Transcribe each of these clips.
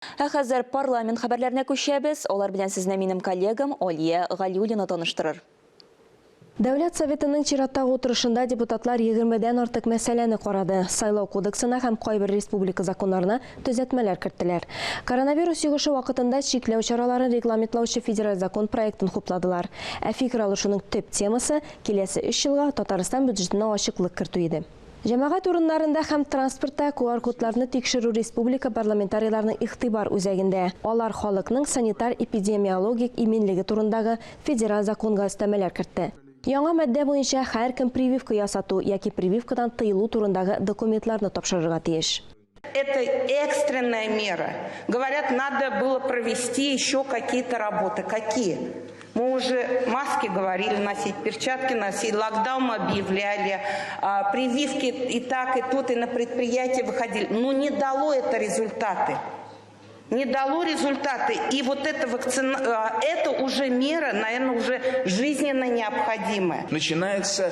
Хәзер парламент хәбәрләренә күчәбез. Олар белән сезне минем коллегам Олия Галиуллина таныштырыр. Дәүләт Советының чираттагы утырышында депутатлар 20дән артык мәсьәләне карады. Сайлау кодексына һәм кайбер республика законнарына төзәтмәләр кертеләр. Коронавирус йогышы вакытында чикләү чараларын регламентлаучы федераль закон проектын хупладылар. Ә фикер алышуның төп темасы киләсе 3 елга Татарстан бюджетына ачыклык кертү иде. Җәмәгать урыннарында һәм транспортта QR-кодларны тикшерү республика парламентарийларының игътибар үзәгендә. Алар халыкның санитар-эпидемиологик иминлеге турындагы федераль законга өстәмәләр кертте. Яңа мәддә буенча һәркем прививка ясату яки прививкадан тыелу турындагы документларны тапшырырга тиеш. Это экстренная мера. Говорят, надо было провести еще какие-то работы. Какие? Мы уже маски говорили носить, перчатки носить, локдаун объявляли, прививки и так, и тут, и на предприятия выходили. Но не дало это результаты. Не дало результаты. И вот это уже мера, наверное, уже жизненно необходимая. Начинается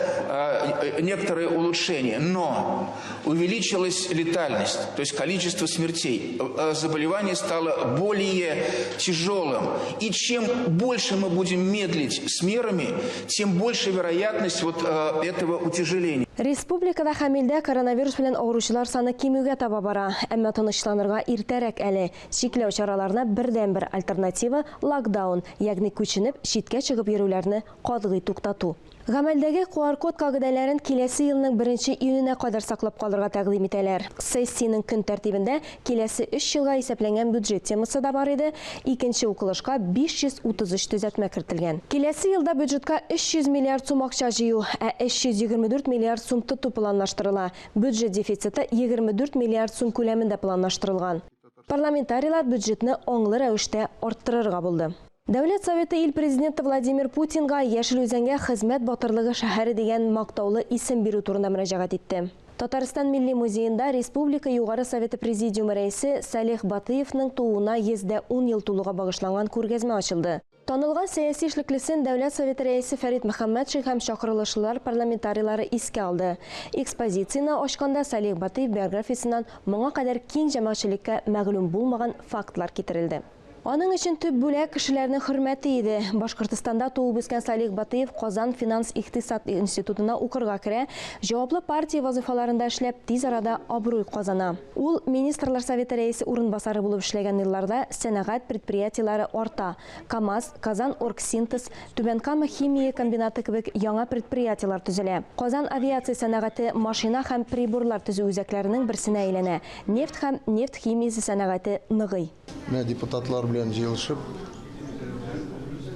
некоторое улучшение, но увеличилась летальность, то есть количество смертей. Заболевание стало более тяжелым. И чем больше мы будем медлить с мерами, тем больше вероятность вот этого утяжеления. Республикада хәмилдә коронавирус белән авыручылар саны кимүгә таба бара. Әмма тынычланырга иртәрәк әле. Чикләү чараларына бердән-бер альтернатива локдаун, ягъни күченеп, читкә чыгып йөрүләрне катгый туктату. Гамәлдәге QR-код кагыйдәләрен киләсе елның 1 июненә кадәр саклап калырга тәкъдим итәләр. Сессиянең көн тәртибендә киләсе 3 елга исәпләнгән бюджет темасы да бар иде. Икенче укылышка 533 төзәтмә кертелгән. Киләсе елда бюджетка 300 миллиард сум акча җыю, ә 324 миллиард сум тоту планлаштырыла. Бюджет дефициты 24 миллиард сум күләмендә планлаштырылган. Парламентарийлар бюджетны аңлы рәвештә арттырырга булды. Дәүләт Советы ил президенты Владимир Путинга Яшел Үзәнгә хезмәт батырлыгы шәһәре дигән мактаулы исем бирү турында мөрәҗәгать итте. Татарстан Милли музеенда Республика Югары Советы Президиумы рәисе Салих Батыевның тууына 110 ел тулуга багышланган күргәзмә ачылды. Танылган сәяси эшлеклесен Дәүләт Советы рәисе Фәрит Мөхәммәтшин һәм чакырылышлар парламентарийлары искә алды. Экспозицияны ачканда Салих Батыев биографиясеннән моңа кадәр киң җәмәгатьчелеккә мәгълүм булмаган фактлар китерелде. Аның өчен төп бүләк кешеләрнең хөрмәте иде. Башкортстанда туып үскән Салих Батыев Казан финанс-икътисад институтына укырга керә, җаваплы партия вазифаларында эшләп, тиз арада абруй казана. Ул министрлар советы рәисе урынбасары булып эшләгән елларда сәнәгать предприятиеләре арта. КАМАЗ, Казан Оргсинтез, Түбән-Кама химия комбинаты кебек яңа предприятиеләр төзелә. Казан авиация сәнәгате машина һәм приборлар төзү үзәкләренең берсенә әйләнә. Нефть һәм нефть химиясе сәнәгате ныгый. Депутатлар белән җыелышып,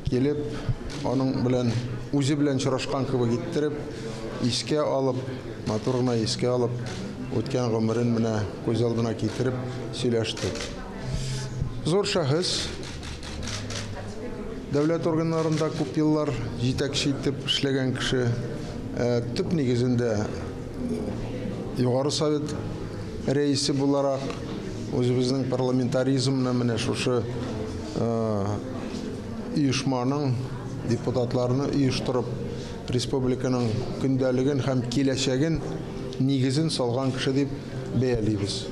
килеп, аның белән үзе белән чырашкан кебек иттереп, искә алып, моторына искә алып, үткән гомерен менә күз алдына китереп сөйләштек. Зур шәхес, дәүләт органнарында күп еллар җитәкче итеп эшләгән кеше, төп нигезендә Югары Совет рәисе буларак үзебезнең парламентаризмны менә шушы оешманың депутатларны оештырып, республиканың көндәлеген һәм киләчәген нигезен салган кеше дип бәялибез.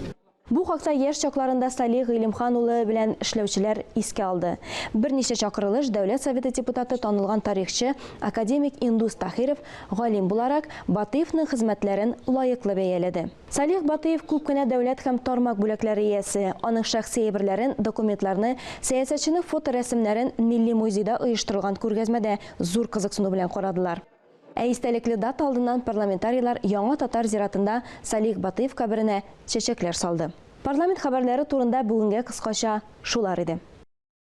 Бу хакта яшь чакларында Салих Гыйлемхан улы белән эшләүчеләр искә алды. Берничә чакырылыш Дәүләт Советы депутаты танылган тарихчы академик Индус Тахиров галим буларак Батыевның хезмәтләрен лаеклы бәяләде. Салих Батыев күп кенә дәүләт һәм тармак бүләкләре иясе. Аның шәхси әйберләрен, документларны, сәясәтченең фоторәсемнәрен Милли музейда оештырылган күргәзмәдә зур кызыксыну белән карадылар. Ә истәлекле дата алдыннан парламентарийлар яңа татар зиратында Салих Батыев каберенә чәчәкләр салды. Парламент хәбәрләре турында бүгенгә кыскача шулар иде.